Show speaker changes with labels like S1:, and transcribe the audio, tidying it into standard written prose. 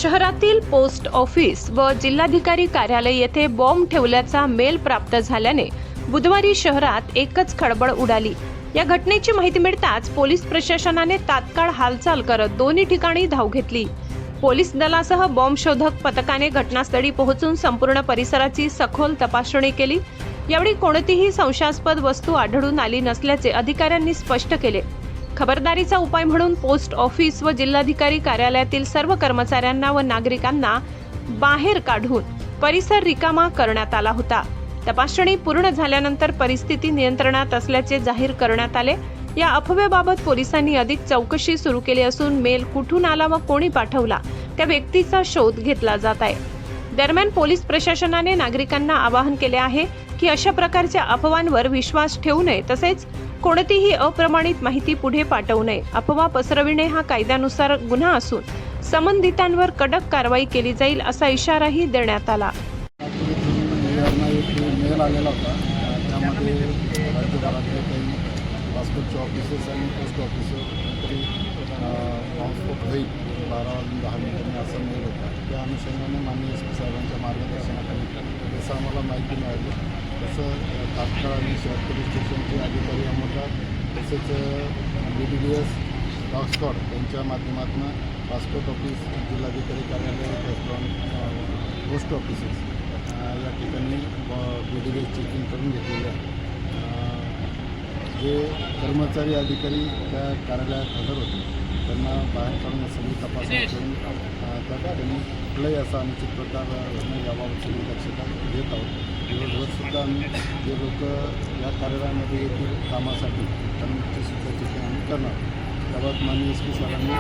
S1: शहरातील post office व जिल्हाधिकारी कार्यालय येथे बॉम्ब ठेवल्याचा मेल प्राप्त झाल्याने बुधवारी शहरात एकच खळबळ उडाली। या घटनेची माहिती मिळताच पोलीस प्रशासनाने तात्काळ हालचाल करत दोन्ही ठिकाणी धाव घेतली। पोलीस दलासह बॉम्ब शोधक पथकाने घटनास्थळी पोहोचून संपूर्ण परिसराची सखोल तपासणी केली। यावेळी कोणतीही संशयास्पद वस्तू आढळून आली नसल्याचे अधिकाऱ्यांनी स्पष्ट केले। खबरदारीचा उपाय म्हणून पोस्ट ऑफिस व जिल्हाधिकारी कार्यालयातील सर्व कर्मचाऱ्यांना व नागरिकांना बाहेर काढून परिसर रिकामा करण्यात आला होता। तपासणी पूर्ण झाल्यानंतर परिस्थिती नियंत्रणात असल्याचे जाहीर करण्यात आले। या अफवेबाबत पोलिसांनी अधिक चौकशी सुरू केली असून मेल कुठून आला व कोणी पाठवला त्या व्यक्तीचा शोध घेतला जात आहे। दरम्यान पोलीस प्रशासनाने नागरिकांना आवाहन केले आहे की अशा प्रकारच्या अफवांवर विश्वास ठेवू नये, तसेच कोणतीही अप्रमाणित माहिती पुढे पाठवू नये। अफवा पसरविणे हा कायद्यानुसार गुन्हा असून संबंधितांवर कडक कारवाई केली जाईल असा इशाराही देण्यात आला।
S2: मेल आलेला होता, त्यामध्ये राज्यभरातले काही पासपोर्टचे ऑफिसेस आणि पोस्ट ऑफिसर तरी पासपोर्ट होईल 12-10 असा मेल होता। त्या अनुषंगाने माननीय SP साहेबांच्या मार्गदर्शनाखाली जसं आम्हाला माहिती मिळाली तसं तात्काळ आणि शहर पोलीस स्टेशनचे अधिकारी अमोलदार तसेच BDDS डॉग स्क्वॉड यांच्या माध्यमातून पासपोर्ट ऑफिस, जिल्हाधिकारी कार्यालय, त्याचप्रमाणे पोस्ट ऑफिसेस या ठिकाणी BDDS चेकिंग करून घेतलेले आहे। जे कर्मचारी अधिकारी त्या कार्यालयात हजर होते त्यांना बाहेर काढून सगळी तपासणी करून त्या ठिकाणी कुठलाही असा अनुचित प्रकार न याबाबत सगळी दक्षता घेत आहोत। दिवसभरसुद्धा आम्ही जे लोक या कार्यालयामध्ये येतील कामासाठी त्यांची सुद्धा चेकिंग आम्ही करणार। त्याबाबत माननीय SP साहेबांनी